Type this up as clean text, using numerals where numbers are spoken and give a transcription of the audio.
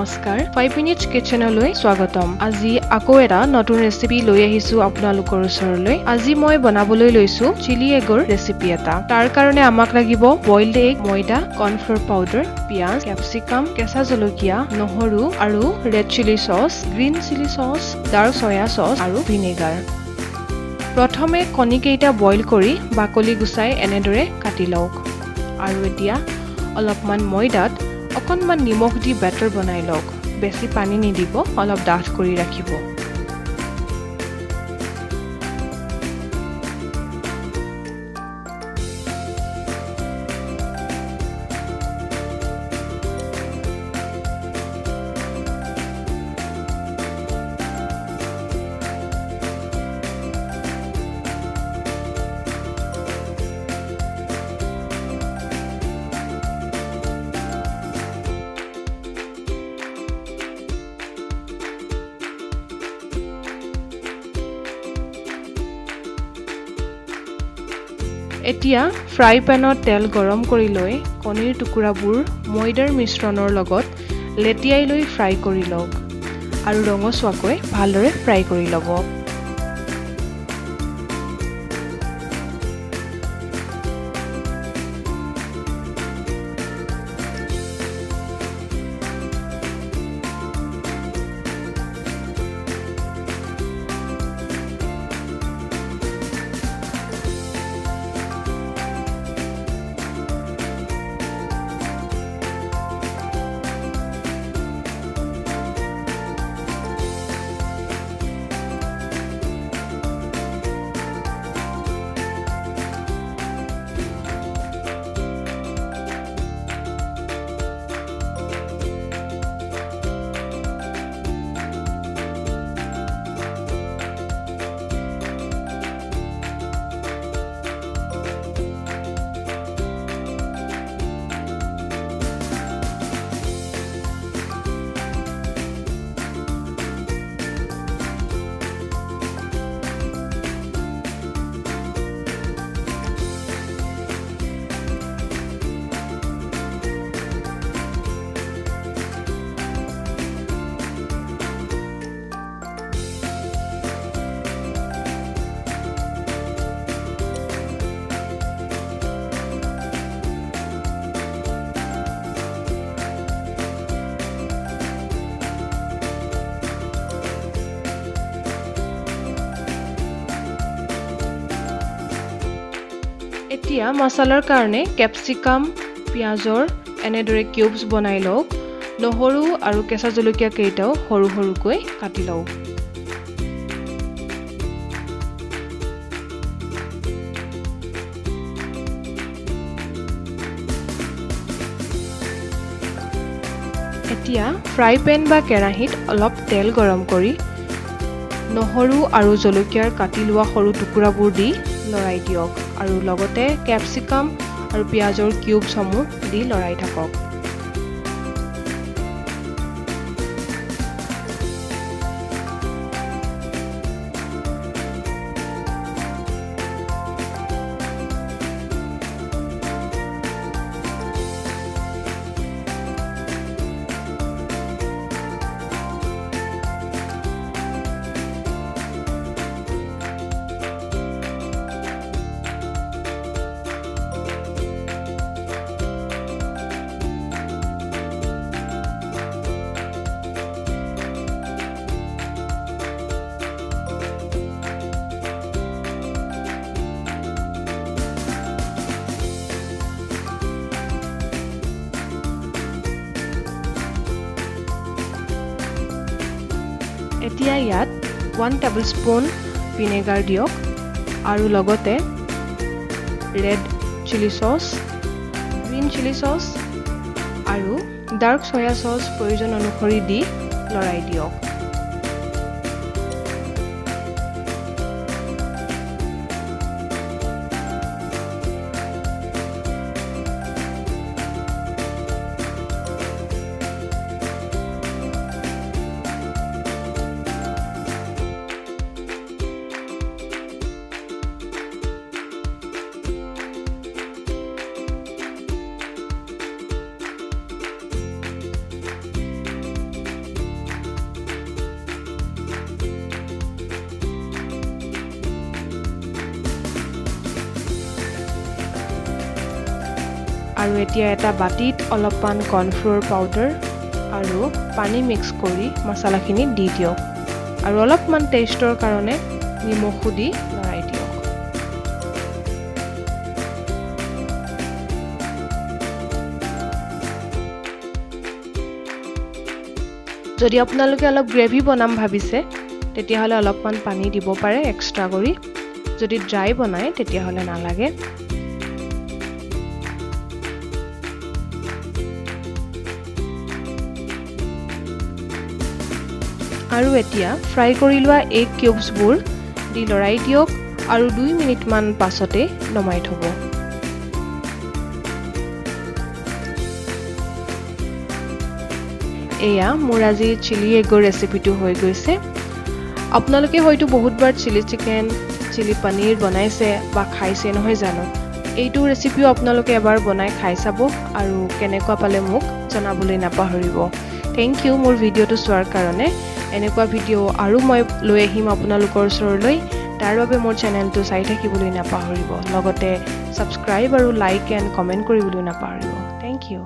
নমস্কাৰ 5 মিনিটছ কিচেনলৈ স্বাগতম। আজি আকৌ এটা নতুন ৰেচিপি লৈ আহিছো আপোনালোকৰ ওচৰলৈ। আজি মই বনাবলৈ লৈছো চিলি এগৰ ৰেচিপি এটা। তাৰ কাৰণে আমাক লাগিব বইলড এগ, ময়দা, কৰ্ণফ্লোৰ পাউডাৰ, পিয়াজ, ক্যাপসিকাম, কেঁচা জলকীয়া, নহৰু আৰু red chilli sauce, green chilli sauce, dark soya sauce আৰু ভিনেগাৰ। প্ৰথমে কণীকেইটা বইল কৰি বাকলি গুচাই এনেদৰে কাটি লওক। আৰু এতিয়া অলপমান ময়দাত অকণমান নিমখ দি বেটাৰ বনাই লওক। বেছি পানী নিদিব, অলপ ডাঠ কৰি ৰাখিব। এতিয়া ফ্ৰাই পেনত তেল গৰম কৰি লৈ কণীৰ টুকুৰাবোৰ ময়দাৰ মিশ্ৰণৰ লগত লেটিয়াই লৈ ফ্ৰাই কৰি লওক আৰু ৰঙচুৱাকৈ ভালদৰে ফ্ৰাই কৰি ল'ব। এতিয়া মছলাৰ কাৰণে ক্যাপসিকাম, পিয়াজৰ এনেদৰে কিউবছ বনাই লওক। নহৰু আৰু কেঁচা জলকীয়া কেইটাও সৰু সৰুকৈ কাটি লওক। এতিয়া ফ্ৰাই পেন বা কেৰাহীত অলপ তেল গৰম কৰি নহৰু আৰু জলকীয়াৰ কাটি লোৱা সৰু টুকুৰাবোৰ দি লৰাই দিয়ক আৰু লগতে ক্যাপসিকাম আৰু পিয়াজৰ কিউবসমূহ দি লৰাই থাকক। এতিয়া ইয়াত 1 টেবুলস্পুন ভিনেগাৰ দিয়ক আৰু লগতে red chilli sauce, green chilli sauce আৰু ডাৰ্ক সয়া সস প্ৰয়োজন অনুসৰি দি লৰাই দিয়ক। আৰু এতিয়া এটা বাটিত অলপমান কৰ্ণফ্লোৰ পাউডাৰ আৰু পানী মিক্স কৰি মছলাখিনি দি দিয়ক আৰু অলপমান টেষ্টৰ কাৰণে নিমখো দি লৰাই দিয়ক যদি আপোনালোকে অলপ গ্ৰেভি বনাম ভাবিছে তেতিয়াহলে অলপমান পানী দিব পাৰে এক্সট্ৰা কৰি যদি ড্ৰাই বনায় তেতিয়াহলে নালাগে আৰু এতিয়া ফ্ৰাই কৰি লোৱা এগ কিউবছবোৰ দি লৰাই দিয়ক আৰু 2 মিনিট মান পাছতে নমাই থব এয়া মোৰ আজি চিলি এগৰ ৰেচিপিটো হৈ গৈছে আপোনালোকে হয়তো বহুতবাৰ চিলি চিকেন চিলি পনীৰ বনাইছে বা খাইছে নহয় জানো এইটো ৰেচিপিও আপোনালোকে এবাৰ বনাই খাই চাব আৰু কেনেকুৱা পালে মোক জনাবলৈ নাপাহৰিব থ্যাংক ইউ মোৰ ভিডিঅটো চোৱাৰ কাৰণে এনেকুৱা ভিডিঅ' আৰু মই লৈ আহিম আপোনালোকৰ ওচৰলৈ তাৰ বাবে মোৰ চেনেলটো চাই থাকিবলৈ নাপাহৰিব লগতে সাবস্ক্ৰাইব আৰু লাইক এণ্ড কমেন্ট কৰিবলৈ নাপাহৰিব থ্যাংক ইউ